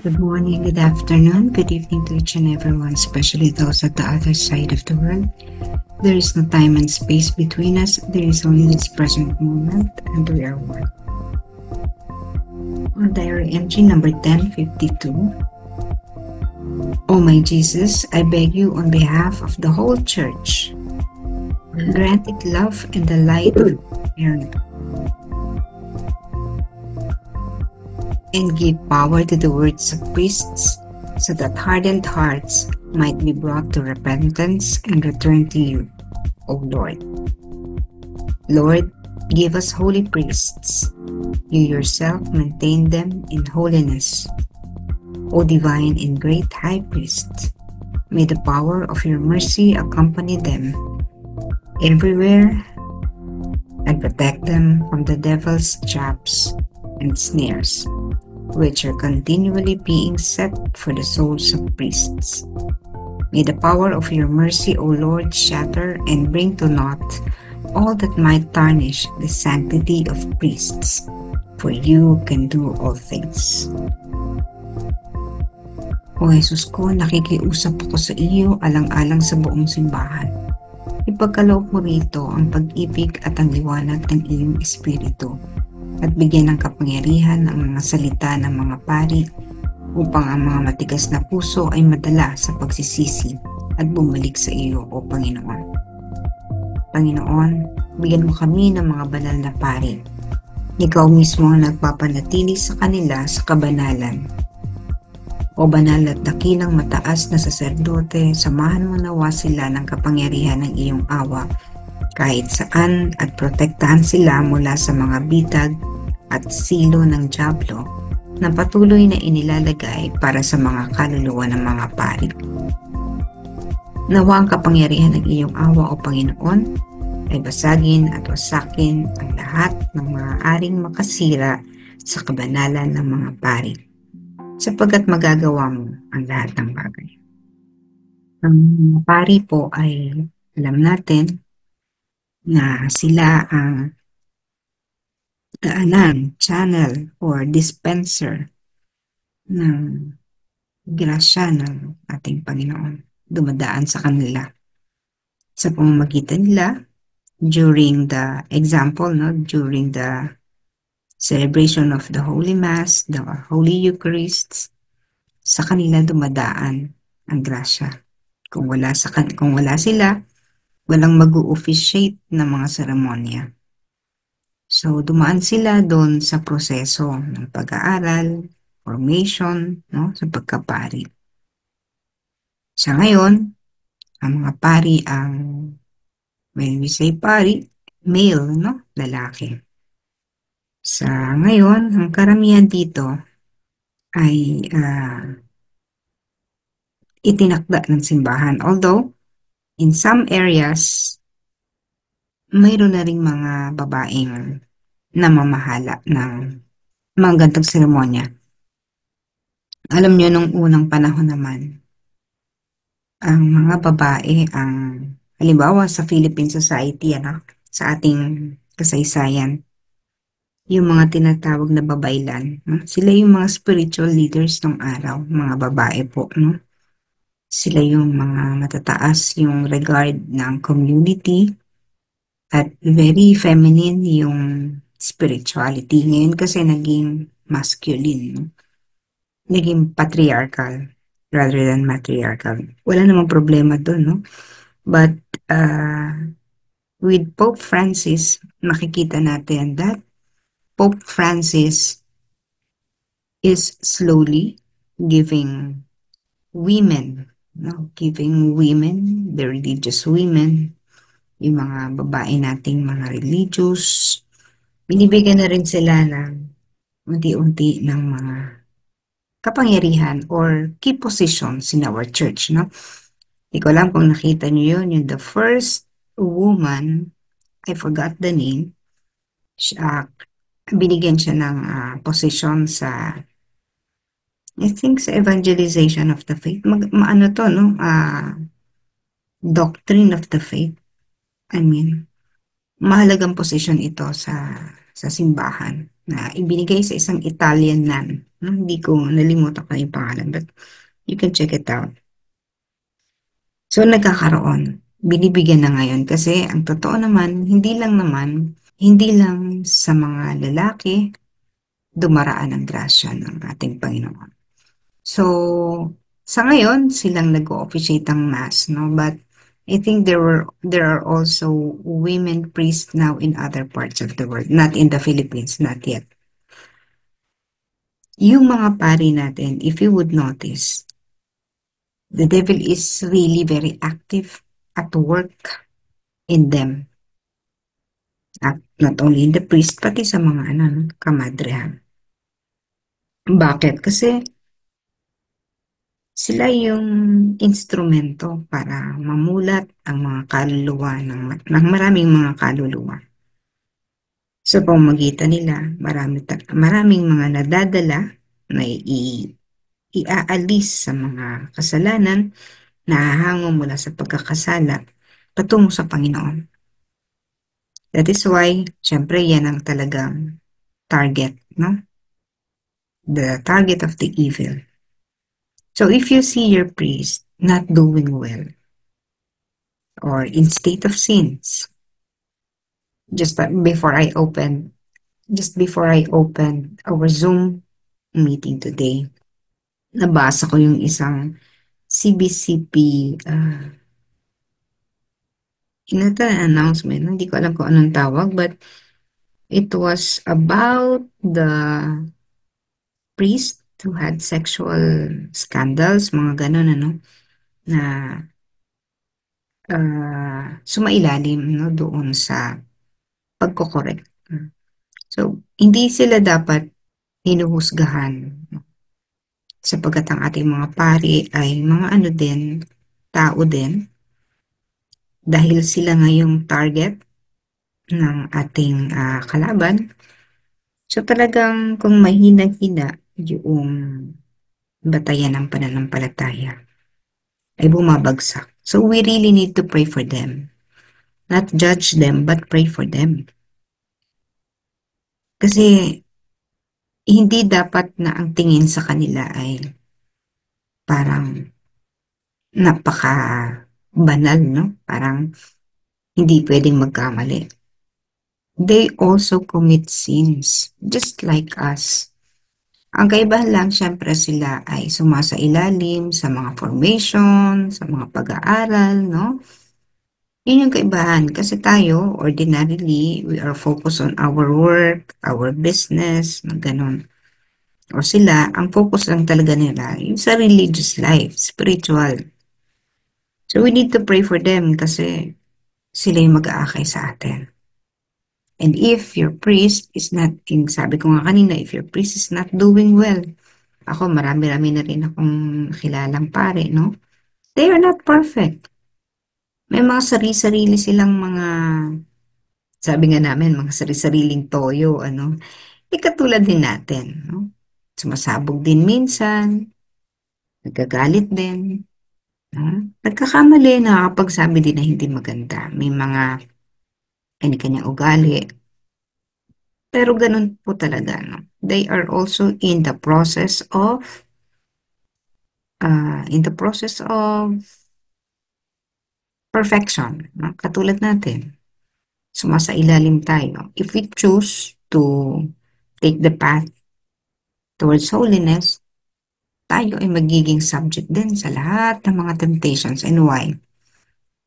Good morning, good afternoon, good evening to each and everyone, especially those at the other side of the world. There is no time and space between us. There is only this present moment, and we are one. On diary entry number 1052. Oh my Jesus, I beg you on behalf of the whole church, grant it love and the light of awareness, and give power to the words of priests, so that hardened hearts might be brought to repentance and return to you, O Lord. Lord, give us holy priests. You yourself maintain them in holiness. O divine and great high priest, may the power of your mercy accompany them everywhere and protect them from the devil's traps and snares, which are continually being set for the souls of priests. May the power of your mercy, O Lord, shatter and bring to naught all that might tarnish the sanctity of priests, for you can do all things. O Jesus ko, nakikiusap ako sa iyo alang-alang sa buong simbahan. Ipagkaloob mo rito ang pag-ibig at ang liwanag ng iyong espiritu, at bigyan ng kapangyarihan ang mga salita ng mga pari upang ang mga matigas na puso ay madala sa pagsisisi at bumalik sa iyo, O Panginoon. Panginoon, bigyan mo kami ng mga banal na pari. Ikaw mismo ang nagpapanatili sa kanila sa kabanalan. O banal at dakilang mataas na saserdote, samahan mo nawa sila ng kapangyarihan ng iyong awa kahit saan at protektahan sila mula sa mga bitag at silo ng dyablo na patuloy na inilalagay para sa mga kaluluwa ng mga pari. Nawa ang kapangyarihan ng iyong awa, O Panginoon, ay basagin at wasakin ang lahat ng mga aring makasira sa kabanalan ng mga pari, sapagkat magagawa mo ang lahat ng bagay. Ang mga pari po ay alam natin na sila ang daanan, channel, or dispenser ng grasya ng ating Panginoon. Dumadaan sa kanila. Sa pamamagitan nila, during the example, during the celebration of the Holy Mass, the Holy Eucharist, sa kanila dumadaan ang grasya. Kung wala sila, walang mag-o-officiate ng mga seremonya. So, dumaan sila doon sa proseso ng pag-aaral, formation, sa pagkapari. Sa ngayon, ang mga pari when we say pari, male, lalaki. Sa ngayon, ang karamihan dito ay itinakda ng simbahan. Although, in some areas, mayroon na ring mga babaeng namamahala ng mga gantong seremonya. Alam niyo, nung unang panahon naman, ang mga babae halimbawa sa Philippine Society, sa ating kasaysayan, yung mga tinatawag na babaylan, sila yung mga spiritual leaders ng araw, mga babae po, Sila yung mga matataas yung regard ng community at very feminine yung spirituality. Ngayon kasi naging masculine, naging patriarchal rather than matriarchal. Wala namang problema doon, But with Pope Francis, makikita natin that Pope Francis is slowly giving women, the religious women, yung mga babae nating mga religious, binibigyan na rin sila ng unti-unti ng mga kapangyarihan or key positions in our church, Hindi ko alam kung nakita niyo yun, yung the first woman, I forgot the name, binigyan siya ng position sa, I think, sa evangelization of the faith. Doctrine of the faith. I mean, mahalagang position ito sa simbahan na ibinigay sa isang Italian nun. No? Hindi ko nalimutan ko yung pangalan, but you can check it out. So, nagkakaroon. Binibigyan na ngayon kasi ang totoo naman, hindi lang sa mga lalaki dumaraan ang grasya ng ating Panginoon. So, sa ngayon, silang nag-o-officiate ang mass, no? But I think there are also women priests now in other parts of the world, not in the Philippines, not yet. Yung mga pari natin, if you would notice, the devil is really very active at work in them. Not only in the priest, pati sa mga kamadrehan. Bakit? Kasi sila yung instrumento para mamulat ang mga kaluluwa ng maraming mga kaluluwa. Sa pamamagitan nila, maraming mga nadadala na iaalis sa mga kasalanan na hahango mula sa pagkakasala patungo sa Panginoon. That is why, syempre, yan ang talagang target, no? The target of the evil. So if you see your priest not doing well or in state of sins, just before I opened our Zoom meeting today, nabasa ko yung isang CBCP announcement. Hindi ko alam kung anong tawag, but it was about the priest who had sexual scandals, mga ganun, na sumailalim, no, doon sa pagkokorek. So, hindi sila dapat hinuhusgahan, no, sapagkat ang ating mga pari ay mga tao din, dahil sila ngayong target ng ating kalaban. So talagang kung mahina-hina yung batayan ng pananampalataya, ay bumabagsak. So we really need to pray for them. Not judge them, but pray for them. Kasi hindi dapat na ang tingin sa kanila ay parang napaka-banal, no? Parang hindi pwedeng magkamali. They also commit sins, just like us. Ang kaibahan lang, syempre sila ay sumasailalim sa mga formation, sa mga pag-aaral, no? Yun yung kaibahan. Kasi tayo, ordinarily, we are focused on our work, our business, ganun. O sila, ang focus lang talaga nila, yung sa religious life, spiritual. So we need to pray for them kasi sila yung mag-aakay sa atin. And if your priest is not, sabi ko nga kanina, if your priest is not doing well, ako marami-rami na rin akong kilalang pare, no? They are not perfect. May mga sarili-sarili silang sabi nga namin, mga sarili-sariling toyo, katulad din natin, no? Sumasabog din minsan, nagagalit din, no? Nagkakamali, nakakapagsabi din na hindi maganda. May mga kanya-kanyang ugali. Pero ganun po talaga, no? They are also in the process of perfection, no? Katulad natin. Sumasailalim tayo. If we choose to take the path towards holiness, tayo ay magiging subject din sa lahat ng mga temptations. And why?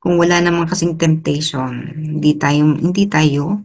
Kung wala namang kasing temptation, hindi tayo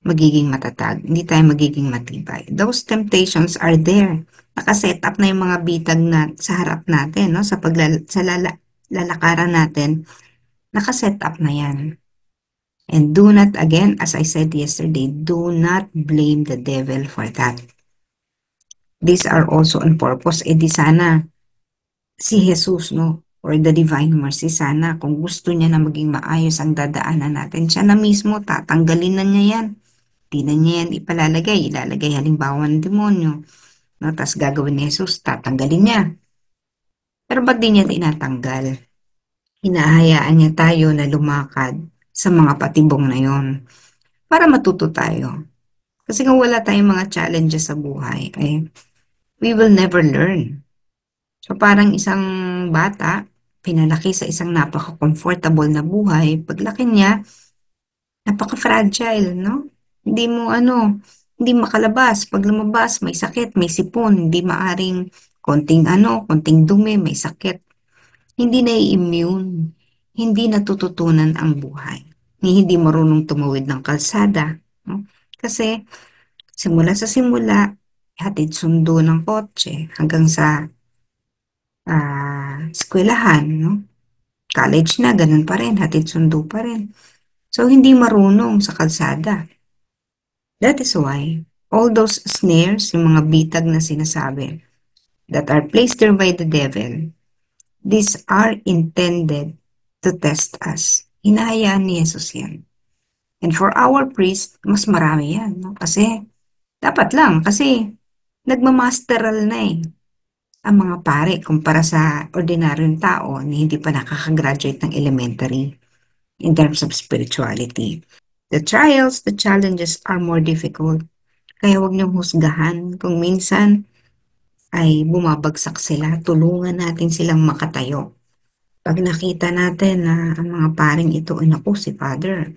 magiging matatag, hindi tayo magiging matibay. Those temptations are there. Nakaset up na yung mga bitag na sa harap natin, no? Lalakaran natin, nakaset up na yan. And do not, again, as I said yesterday, do not blame the devil for that. These are also on purpose. Di sana si Jesus, no? Or the divine mercy, sana kung gusto niya na maging maayos ang dadaanan natin, siya na mismo, tatanggalin na niya yan. Di na niya yan ilalagay halimbawa ng demonyo. No? Tapos gagawin ni Jesus, tatanggalin niya. Pero ba't di niya tinatanggal? Hinahayaan niya tayo na lumakad sa mga patibong na yon para matuto tayo. Kasi kung wala tayong mga challenges sa buhay, we will never learn. So parang isang bata, pinalaki sa isang napaka-comfortable na buhay, paglaki niya, napaka-fragile, no? Hindi mo hindi makalabas. Pag lumabas, may sakit, may sipon, hindi maaring konting dumi, may sakit. Hindi na-immune, hindi natututunan ang buhay. Ni hindi marunong tumawid ng kalsada, no? Kasi simula, hatid sundo ng kotse hanggang sa eskwelahan, no? College na, ganun pa rin, hatid sundo pa rin. So, hindi marunong sa kalsada. That is why all those snares, yung mga bitag na sinasabi, that are placed there by the devil, these are intended to test us. Hinahayaan ni Jesus yan. And for our priest, mas marami yan. No? Kasi, dapat lang, kasi nagmamasteral na eh ang mga pare kumpara sa ordinaryong tao na hindi pa nakakagraduate ng elementary in terms of spirituality. The trials, the challenges are more difficult. Kaya huwag niyong husgahan kung minsan ay bumabagsak sila, tulungan natin silang makatayo. Pag nakita natin na ang mga paring ito, ay naku, si Father,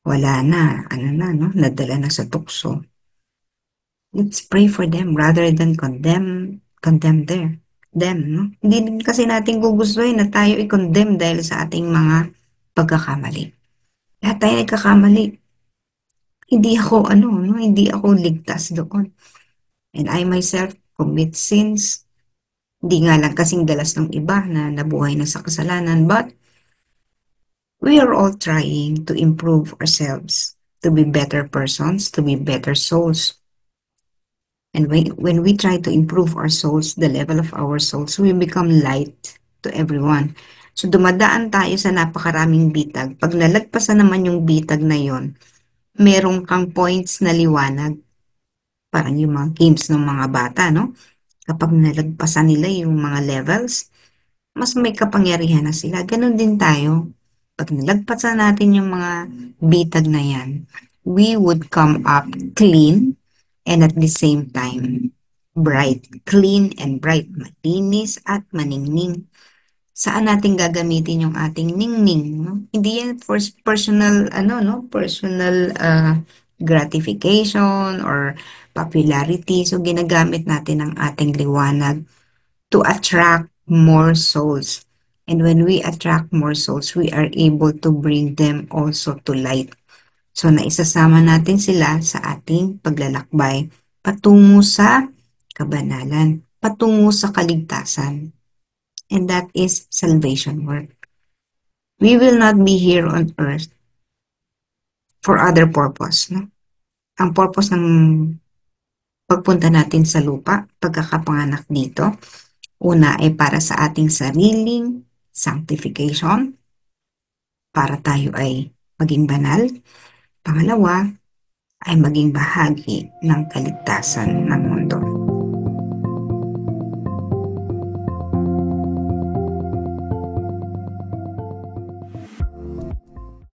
wala na, no, nadala na sa tukso. Let's pray for them rather than condemn them, no? Hindi din kasi natin gugustuhin na tayo i-condemn dahil sa ating mga pagkakamali. Lahat tayo nagkakamali. Hindi ako ligtas doon. And I myself commit sins. Hindi nga lang kasing dalas ng iba na nabuhay na sa kasalanan, but we are all trying to improve ourselves, to be better persons, to be better souls. And when we try to improve our souls, the level of our souls, we become light to everyone. So dumadaan tayo sa napakaraming bitag. Pag nalagpasan naman yung bitag na yon, merong kang points na liwanag. Parang yung mga games ng mga bata, no? Kapag nalagpasan nila yung mga levels, mas may kapangyarihan na sila. Ganon din tayo. Pag nalagpasan natin yung mga bitag na yan, we would come up clean and at the same time bright. Clean and bright. Malinis at maningning. Saan natin gagamitin yung ating ningning? No? Hindi yan for personal, personal gratification or popularity. So, ginagamit natin ang ating liwanag to attract more souls. And when we attract more souls, we are able to bring them also to light. So, naisasama natin sila sa ating paglalakbay patungo sa kabanalan, patungo sa kaligtasan. And that is salvation work. We will not be here on earth for other purpose. No? Ang purpose ng pagpunta natin sa lupa, pagkakapanganak dito, una ay para sa ating sariling sanctification, para tayo ay maging banal. Pangalawa ay maging bahagi ng kaligtasan ng mundo.